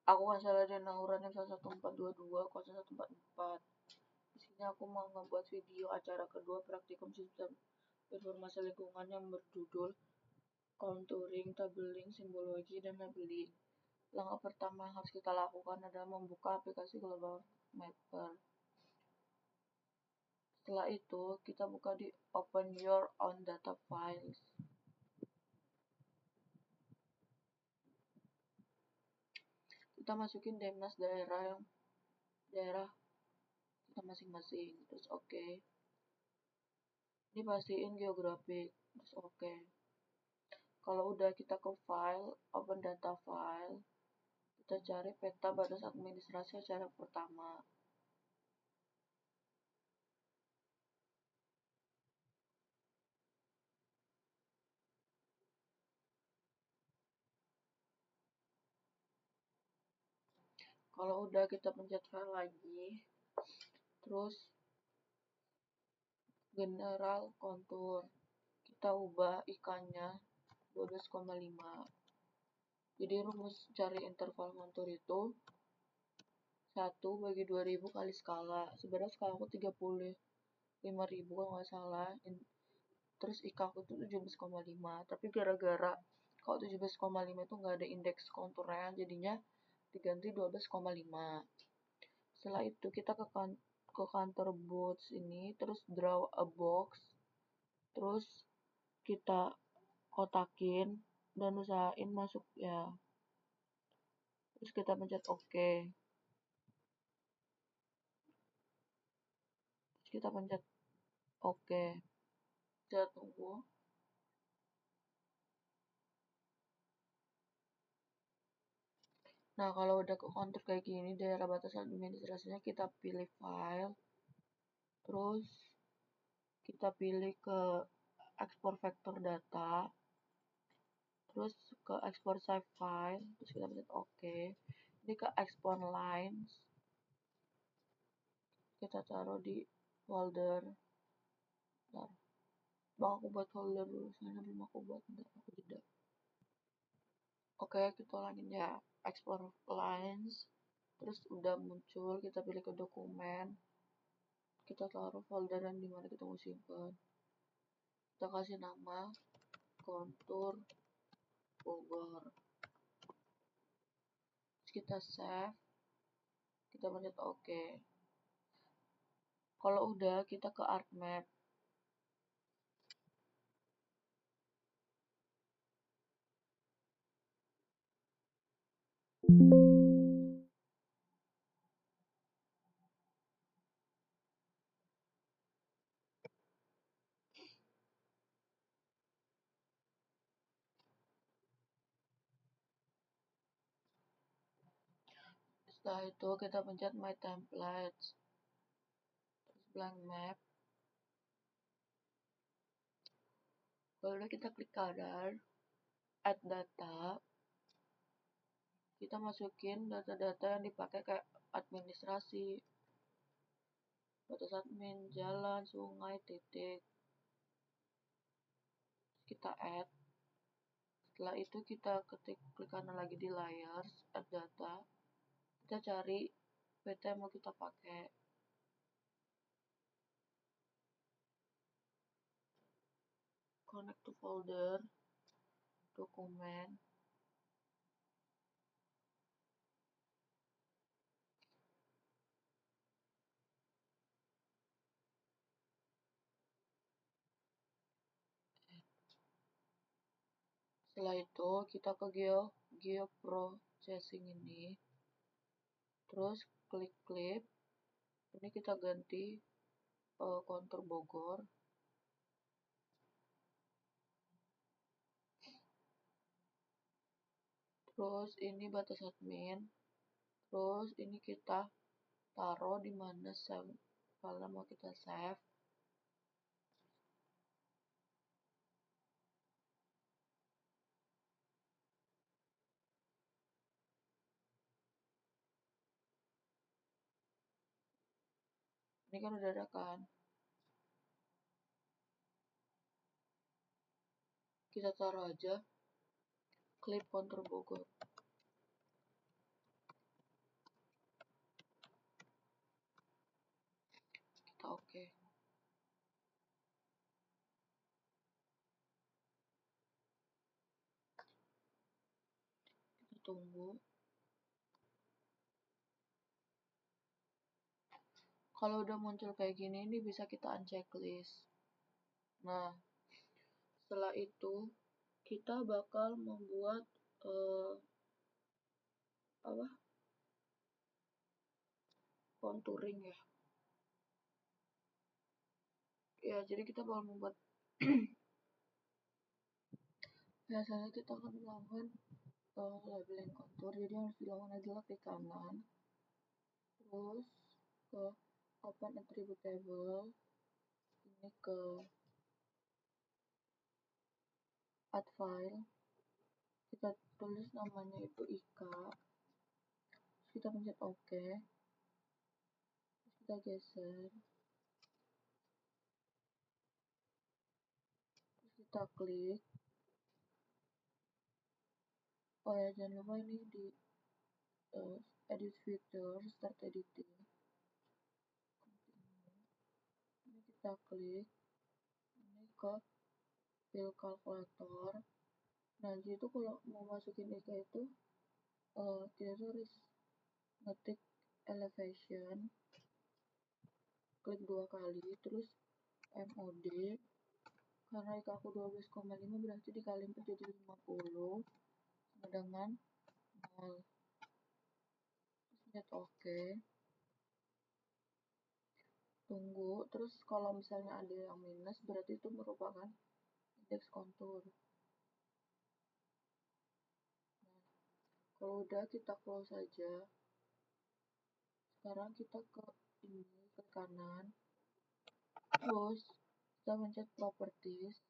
Aku nggak salah ada nauran yang 1422, 0144. Di sini aku mau ngebuat video acara kedua praktikum sistem informasi lingkungan yang berjudul contouring, tabling, simbologi, dan labeling. Langkah pertama yang harus kita lakukan adalah membuka aplikasi Global Mapper. Setelah itu, kita buka di Open Your Own Data Files. Kita masukin Demnas daerah kita masing-masing, terus oke. Ini pastiin geografik, terus oke. Kalau udah kita ke file, open data file, kita cari peta batas administrasi acara pertama. Kalau udah kita pencet file lagi, terus general kontur, kita ubah ikannya 12,5. Jadi rumus cari interval kontur itu 1 bagi 2000 kali skala. Sebenarnya skala aku 35.000 kalau nggak salah. Terus IK aku tuh 17,5. Tapi gara-gara kalau 17,5 itu nggak ada indeks konturnya, jadinya diganti 12,5. Setelah itu kita ke kantor boots ini, terus draw a box, terus kita kotakin dan usahain masuk ya. Terus kita pencet OK. Terus kita pencet OK. Kita tunggu. Nah, kalau udah ke kontur kayak gini, daerah batas administrasinya kita pilih file. Terus kita pilih ke export vector data. Terus ke export save file. Terus kita pencet OK. Ini ke export lines. Kita taruh di folder. Bentar. Bang, aku buat folder dulu. Soalnya belum aku buat. Bentar, aku jeda. Oke, kita ulangin ya. Export lines. Terus udah muncul, kita pilih ke dokumen. Kita taruh folder yang dimana kita mau simpan. Kita kasih nama kontur Bogor. Terus kita save. Kita pencet OK. Kalau udah, kita ke ArcMap. Setelah itu kita pencet My Templates. Terus blank map. Lalu kita klik kanan, add data. Kita masukin data-data yang dipakai kayak administrasi, batas admin, jalan, sungai, titik. Kita add. Setelah itu kita klik kanan lagi di layers, add data. Kita cari peta yang mau kita pakai. Connect to folder, dokumen. Setelah itu kita ke geoprocessing ini. Terus klik clip. Ini kita ganti kontur Bogor. Terus ini batas admin. Terus ini kita taruh di mana file mau kita save. Ini kan udah ada kan. Kita taruh aja clip kontur Bogor. tunggu. Kalau udah muncul kayak gini, ini bisa kita unchecklist. Nah, setelah itu kita bakal membuat contouring ya. Ya, jadi kita bakal membuat biasanya kita akan melakukan labeling contour. Jadi yang harus dilakukan adalah klik kanan, terus ke open attribute table, ini ke add file, kita tulis namanya itu Ika, terus kita pencet OK, terus kita geser, terus kita klik. Oh ya, jangan lupa ini di edit feature, start editing. Ini kita klik, ini ke fill calculator. Nah, itu kalau mau masukin Ika itu kita harus ngetik elevation, klik 2 kali, terus MOD, karena Ika aku 12,5 berarti dikali 4 jadi 50 sama dengan 0. Terus lihat OK, tunggu. Terus kalau misalnya ada yang minus berarti itu merupakan indeks kontur. Nah, kalau udah kita close saja. Sekarang kita ke ini, ke kanan, terus kita pencet properties,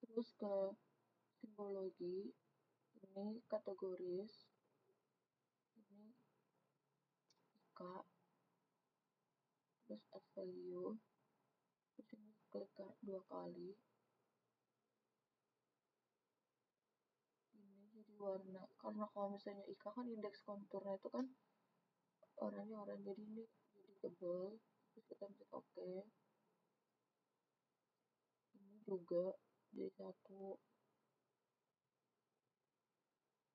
terus ke simbologi, ini kategoris, ini Ika, terus add value, terus ini klik 2 kali, ini jadi warna. Karena kalau misalnya Ika kan indeks konturnya itu kan warnanya oranye, jadi ini jadi tebal. Terus kita pencet OK, ini juga jadi 1.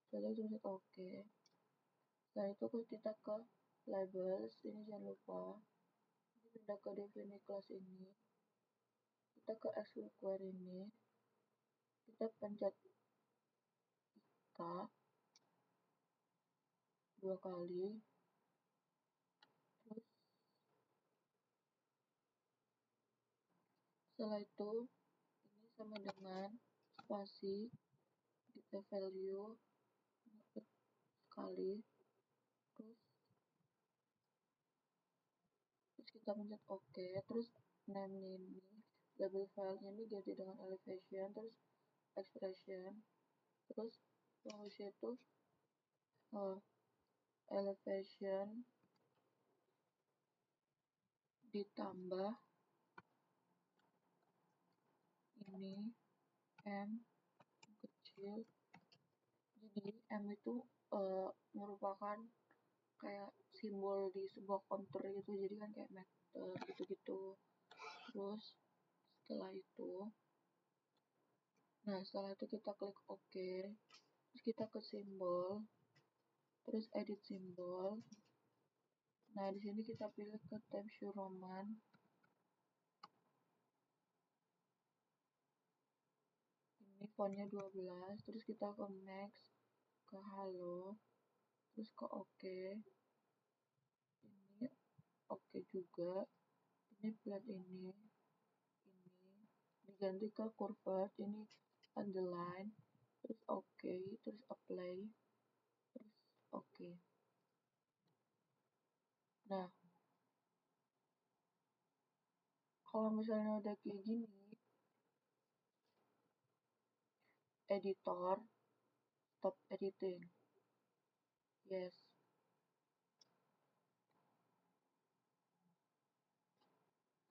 Setelah itu pencet OK. Setelah itu kita ke labels, ini jangan lupa ini pindah ke define class, ini kita ke explore ini, kita pencet Ika 2 kali, terus setelah itu ini sama dengan spasi, kita value sekali, terus kita pencet OK, terus name ini label filenya ini ganti dengan elevation, terus expression, terus terus itu elevation ditambah ini M kecil. Jadi M itu merupakan kayak simbol di sebuah kontur gitu, jadi kan kayak meter gitu-gitu. Terus setelah itu kita klik OK, terus kita ke simbol, terus edit simbol. Nah, di sini kita pilih ke Times New Roman, ini fontnya 12, terus kita ke Max, ke Halo, terus ke OK, ini OK juga, ini flat, ini diganti ke curved, ini underline, terus OK, terus apply, terus OK. Nah, kalau misalnya udah kayak gini, editor, stop editing, yes.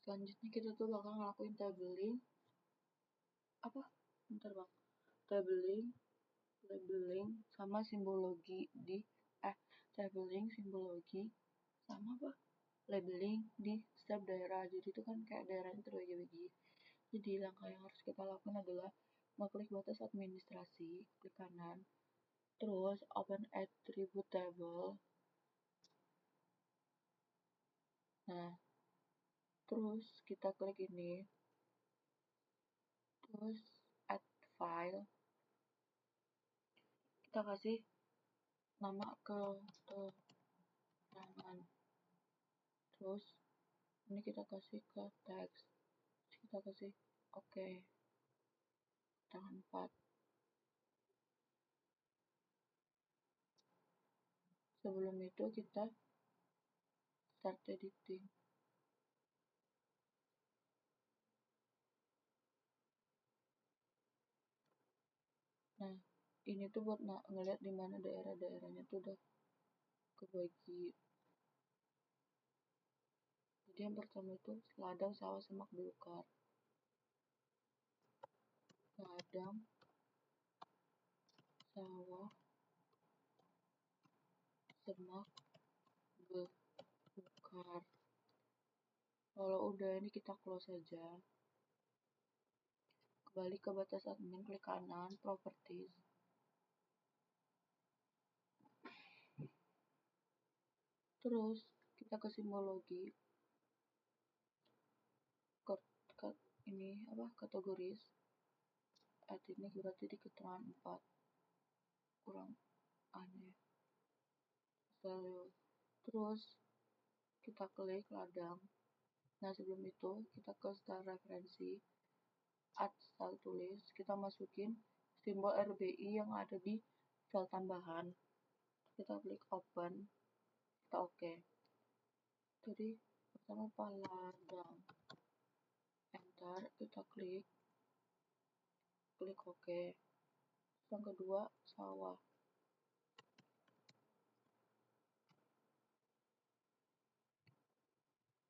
Selanjutnya kita tuh bakal ngelakuin tabling, tabling, labeling, sama simbologi di tabling, simbologi, sama labeling di setiap daerah. Jadi itu kan kayak daerahnya terbagi-bagi. Jadi langkah yang harus kita lakukan adalah mengklik batas administrasi, klik kanan, terus open attribute table. Nah, terus kita klik ini, terus add file, kita kasih nama keterangan, terus ini kita kasih ke teks, kita kasih oke, tangan 4. Sebelum itu kita start editing. Nah, ini tuh buat ngeliat di mana daerah-daerahnya tuh udah kebagi. Jadi yang pertama itu ladang, sawah, semak, belukar. Ladang, sawah, semak, belukar. Kalau udah ini kita close aja. Kembali ke batas admin, klik kanan, properties. Terus kita ke simbologi. Ini apa? Kategoris. Add ini berarti di keterangan 4. Kurang aneh. Terus kita klik ladang. Nah, sebelum itu kita ke style referensi, add style tulis, kita masukin simbol RBI yang ada di file tambahan. Kita klik open, kita oke. Jadi pertama ladang, enter, kita klik oke. Yang kedua sawah,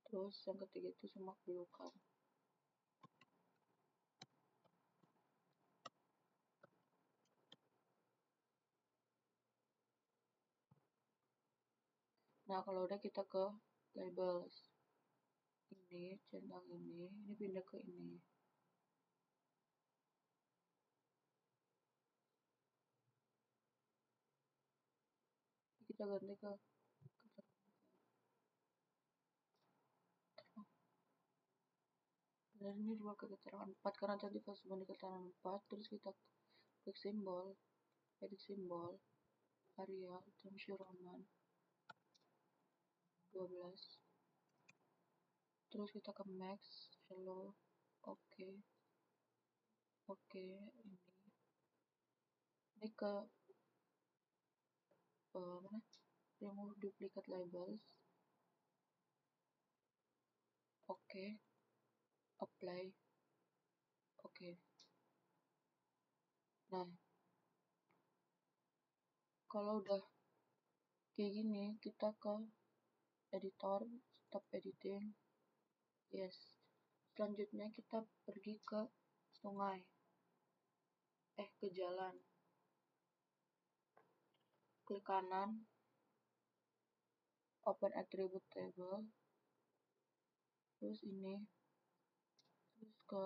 terus yang ketiga itu semak belukar. Nah, kalau udah kita ke labels, ini centang ini pindah ke ini. Kita ganti ke dan ini dua ke keterangan 4 karena tadi pas di keterangan 4. Terus kita klik simbol, edit simbol, Arial, Times New Roman 12. Terus kita ke max, hello, oke, ini ke mana? Remove duplicate labels, oke, apply, oke. Nah, kalau udah kayak gini, kita ke editor, stop editing, yes. Selanjutnya kita pergi ke sungai, ke jalan, klik kanan, open attribute table, terus ini, terus ke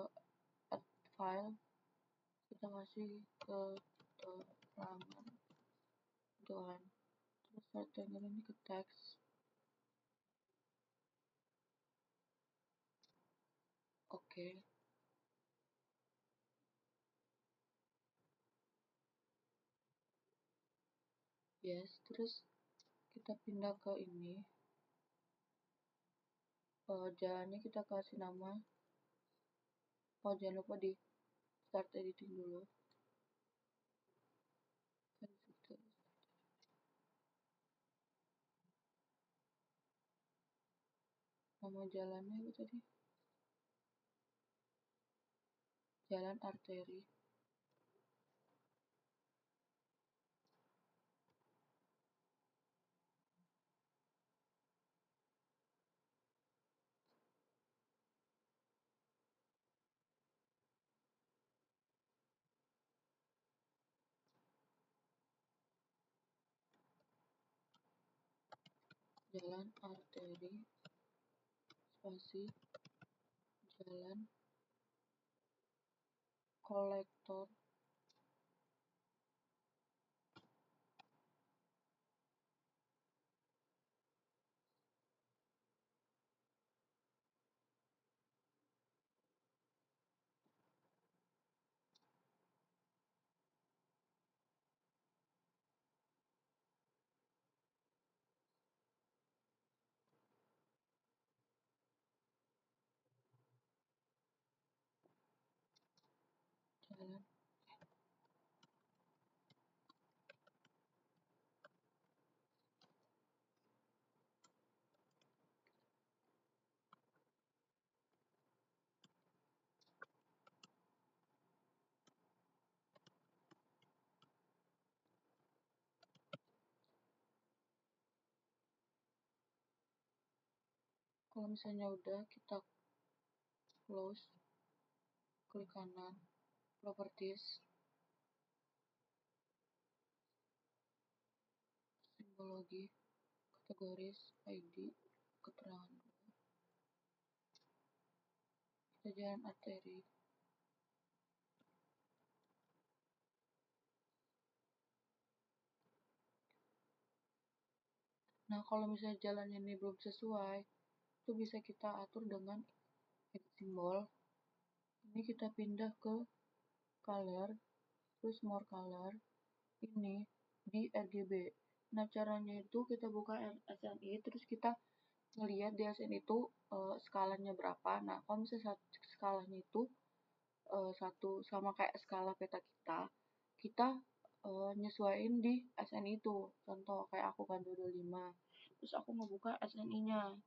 add file, kita kasih ke keterangan doang, terus rectangle ini ke teks, oke. Yes, terus kita pindah ke ini, jalannya kita kasih nama, jangan lupa di start editing dulu. Nama jalannya apa tadi? Jalan arteri. Jalan arteri spasi jalan kolektor. Jalan. Kalau misalnya udah, kita close, klik kanan, properties, simbologi, kategoris, ID, keterangan, kita jalan arteri. Nah, kalau misalnya jalan ini belum sesuai, itu bisa kita atur dengan edit simbol. Ini kita pindah ke color, terus more color, ini di RGB. Nah, caranya itu kita buka SNI, terus kita ngelihat di SNI itu skalanya berapa. Nah, kalau misalnya skalanya itu satu sama kayak skala peta kita nyesuaiin di SNI itu. Contoh kayak aku kan 225. Terus aku mau buka SNI-nya.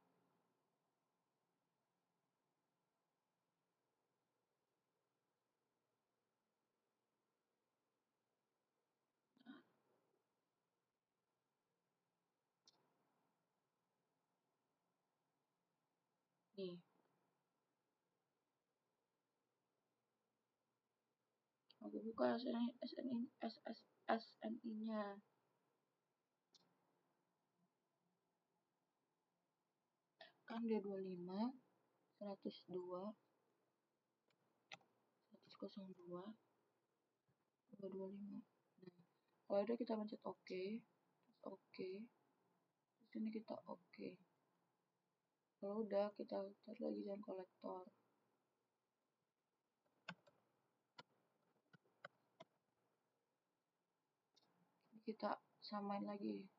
Nih, aku buka SNI-nya. Kan dia 25, 102, 102, 225. Nah, kalau udah kita pencet OK, terus OK, terus ini kita OK. Kalau udah kita cari lagi jalan kolektor. Ini kita samain lagi.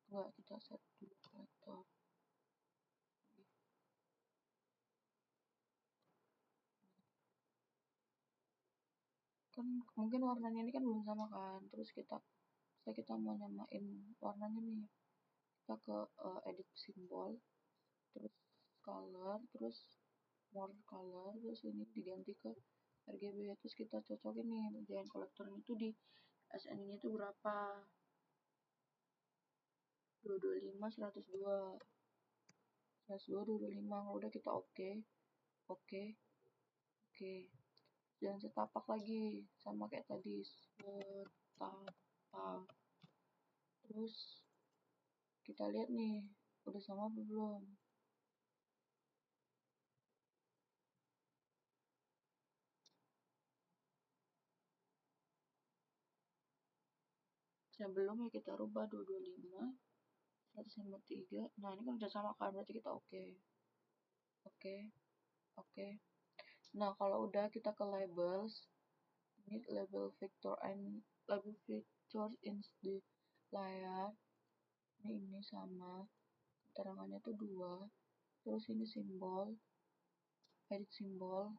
Enggak, kita set dulu kolektor. Kan mungkin warnanya ini kan belum sama kan. Terus kita mau nyamain warnanya nih. Kita ke edit simbol, terus color, terus more color, terus ini diganti ke RGB. Terus kita cocokin nih jalan kolektor itu di SNI nya itu berapa. 225, 102, 102, 225. Kalau udah kita oke, oke, oke. Jangan setapak lagi sama kayak tadi, setapak. Terus kita lihat nih udah sama apa belum. Sebelum ya kita rubah 225, 153. Nah, ini kan udah sama kan, berarti kita oke. Oke, oke. Nah, kalau udah kita ke labels. Ini label features in the layar. Ini sama. Keterangannya tuh 2. Terus ini simbol, edit simbol,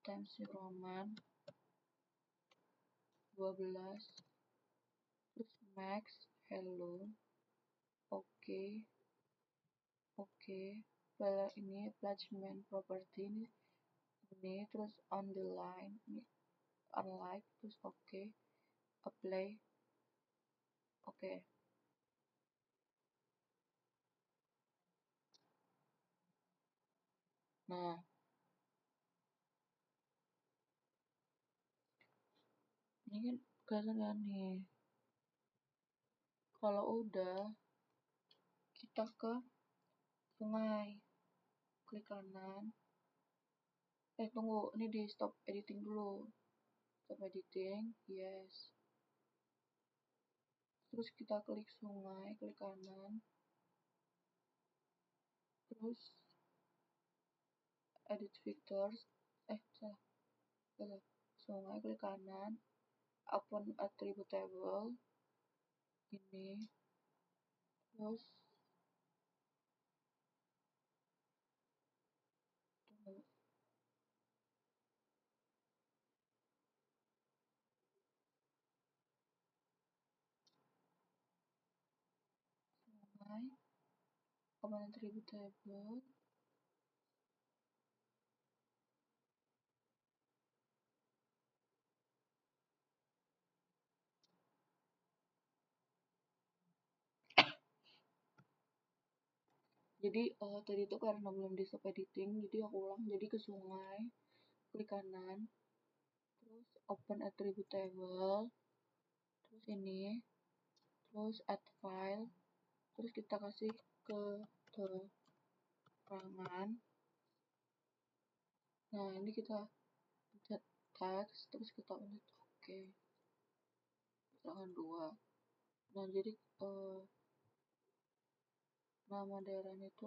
Times New Roman 12. Terus max, hello, oke, oke. Ini attachment property ini terus on the line, ini unlike, terus oke, apply, oke. Nah, ini kan kelihatan nih. Kalau udah, kita ke sungai, klik kanan, Tunggu, ini di stop editing dulu. Stop editing, yes. Terus kita klik sungai, klik kanan. Terus edit features, salah. Sungai, klik kanan. Open attribute table. Ini. Terus tunggu. Sungai, open attribute table. Jadi tadi itu karena belum di stop editing, jadi aku ulang. Jadi ke sungai, klik kanan, terus open attribute table, terus ini, terus add file, terus kita kasih ke keterangan. Nah, ini kita pencet text, terus kita pencet OK. Keterangan 2. Nah, jadi nama daerahnya itu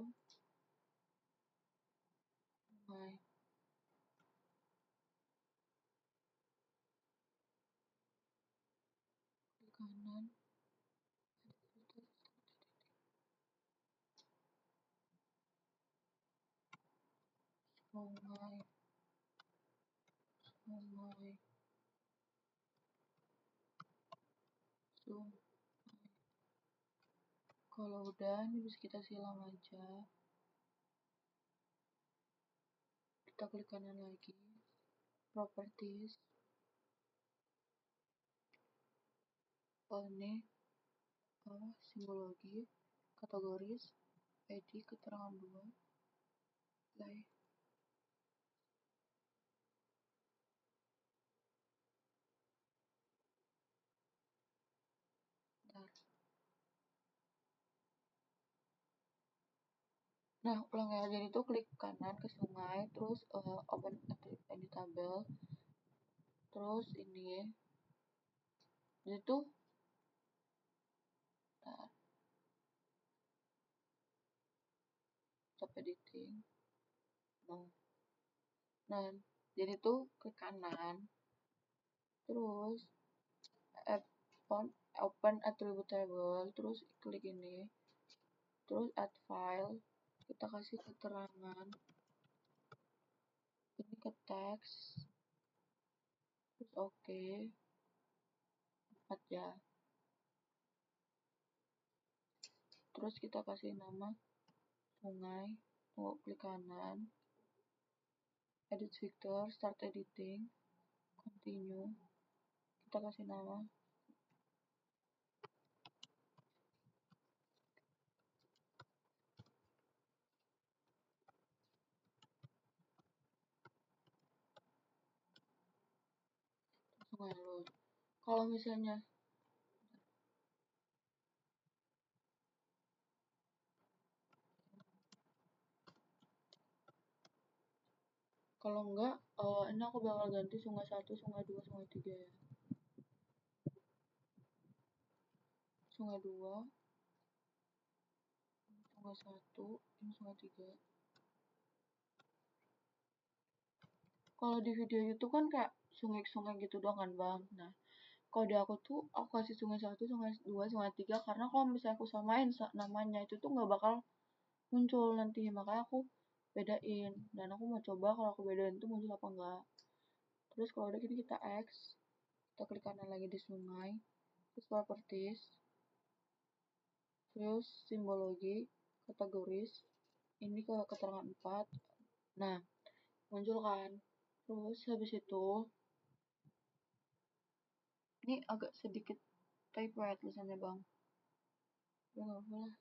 sungai. Klik kanan, sungai, sungai, sungai. Kalau udah, ini bisa kita silang aja. Kita klik kanan lagi, properties. Ini simbologi, kategoris, edit, keterangan 2, play. Bentar. Nah, ulang ya. Jadi itu klik kanan ke sungai, terus open editable, terus ini. Jadi itu stop editing. Nah, jadi tuh klik kanan, terus open attribute table, terus klik ini, terus add file, kita kasih keterangan, ini ke teks, terus OK, 4 ya. Terus kita kasih nama sungai, klik kanan, edit feature, start editing, continue, kita kasih nama sungai lo. Kalau misalnya kalau enggak, ini aku bakal ganti sungai 1, sungai 2, sungai 3 ya. Sungai 2, sungai 1, ini sungai 3. Kalau di video YouTube kan kayak sungai-sungai gitu doang kan bang. Nah, kalau di aku tuh aku kasih sungai 1, sungai 2, sungai 3 karena kalau misalnya aku samain namanya itu tuh nggak bakal muncul nanti, makanya aku bedain. Dan aku mau coba kalau aku bedain tuh muncul apa enggak. Terus kalau udah gini kita X, kita klik kanan lagi di sungai, terus properties, terus simbologi, kategoris, ini ke keterangan 4. Nah, muncul kan. Terus habis itu ini agak sedikit typo ya tulisannya bang, ya nggak apa lah.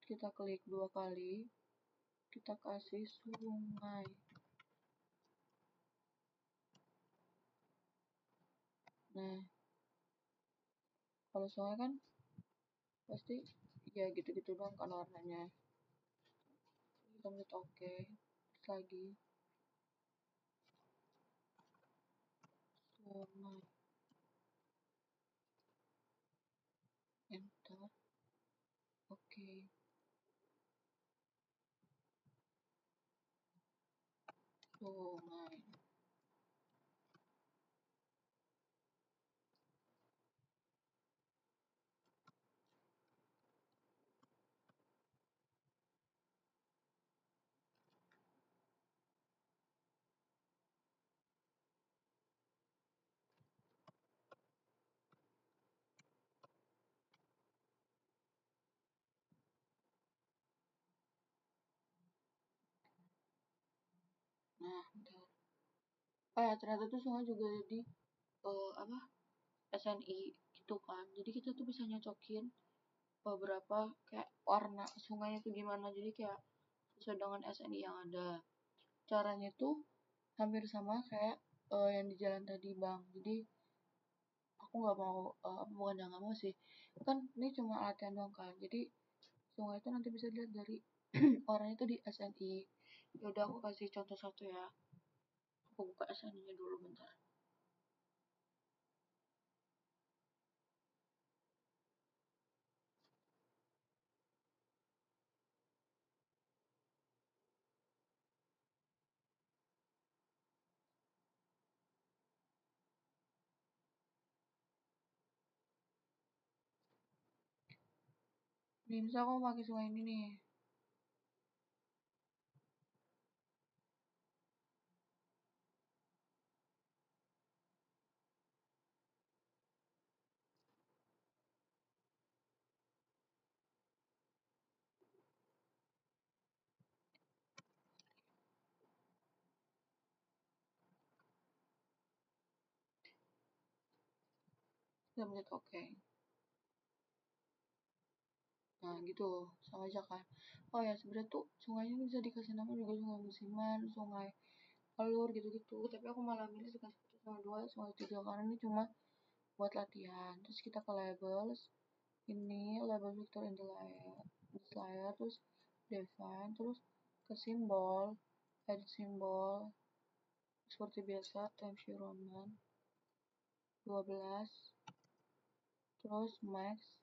Kita klik 2 kali, kita kasih sungai. Nah, kalau sungai kan pasti ya gitu-gitu doang kan warnanya. kita pencet oke, terus lagi sungai, enter, oke. Sungai. Nah, bentar. Oh ya, ternyata tuh sungai juga jadi apa SNI gitu kan. Jadi kita tuh bisa nyocokin beberapa kayak warna sungainya tuh gimana. Jadi kayak sesuai dengan SNI yang ada. Caranya tuh hampir sama kayak yang di jalan tadi bang. Jadi aku nggak mau bukan nggak mau sih. Kan ini cuma latihan doang kan. Jadi sungai itu nanti bisa dilihat dari orangnya tuh di SNI. Yaudah aku kasih contoh satu ya. Aku buka SNI-nya dulu bentar. Nih, misal aku pakai sungai ini nih. Kita pencet oke. Nah gitu, sama aja kan. Oh ya sebenarnya tuh sungai ini bisa dikasih nama juga sungai musiman, sungai alur gitu-gitu. Tapi aku malah milih sungai 1, sungai 2, sungai 3 karena ini cuma buat latihan. Terus kita ke labels, ini label vector in the layer, terus define, terus ke simbol, edit simbol, seperti biasa Times New Roman 12, terus max,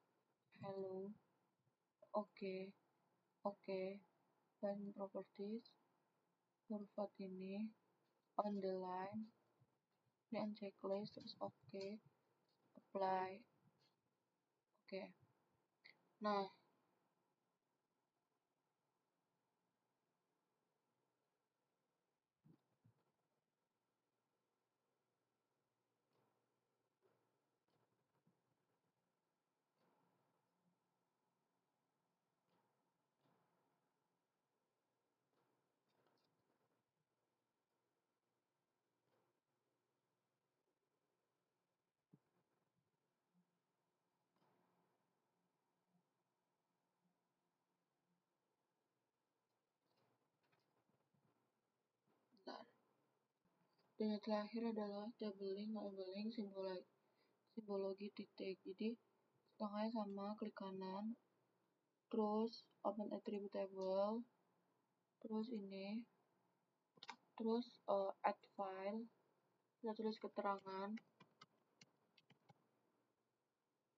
hello, oke, oke, dan properties, huruf ini, on the line, ini on checklist, terus oke, apply, oke. Nah, bentar. Dan yang terakhir adalah tabling, labeling, simbologi titik. Jadi setengahnya sama, klik kanan, terus open attribute table, terus ini, terus add file, kita tulis keterangan,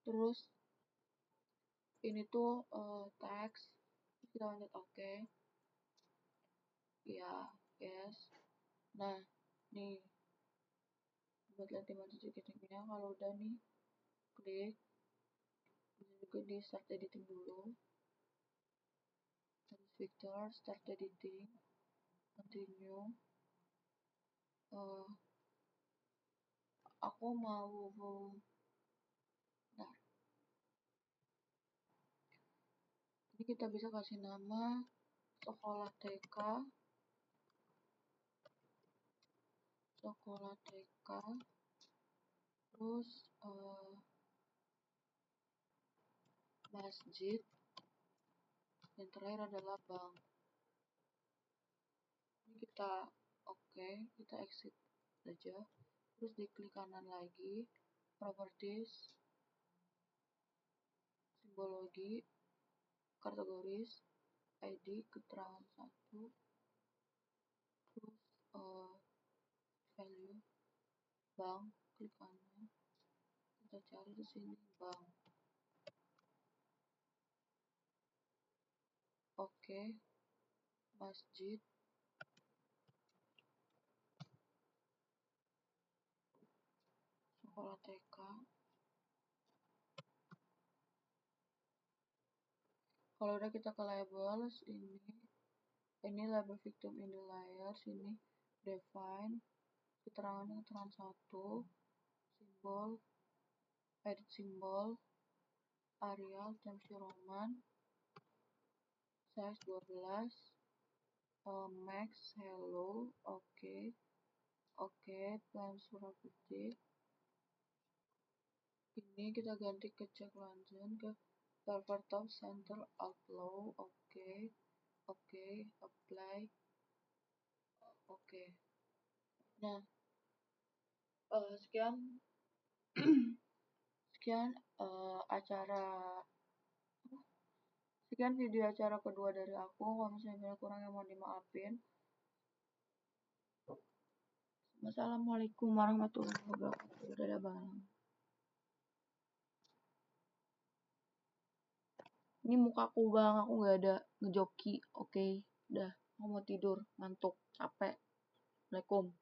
terus ini tuh teks, kita lanjut oke, ya, yes. Nah, nih buat lihat dimana titik-titiknya, kalau udah nih klik, bisa juga di start editing dulu, terus Victor, start editing, continue, aku mau, nah ini kita bisa kasih nama sekolah TK, terus masjid, yang terakhir adalah bank. Ini kita oke, kita exit saja, terus diklik kanan lagi, properties, simbologi, kategoris, ID keterangan 1, terus value bank, klik kanan, kita cari di sini bank. Oke, masjid, sekolah TK. Kalau udah kita ke labels, ini label victim in the layer, sini define, keterangannya keterangan 1, simbol, edit simbol, Arial, Times New Roman, size 12, max, hello, oke, plan surah putih. Ini kita ganti ke check London, ke server top center outlaw, oke, apply, oke. Nah, sekian sekian video acara kedua dari aku. Kalau misalnya kurang yang mau dimaafin. Wassalamualaikum warahmatullahi wabarakatuh. Dadah bang. Ini mukaku bang, aku nggak ada ngejoki. Oke, udah, aku mau tidur, ngantuk, capek. Assalamualaikum.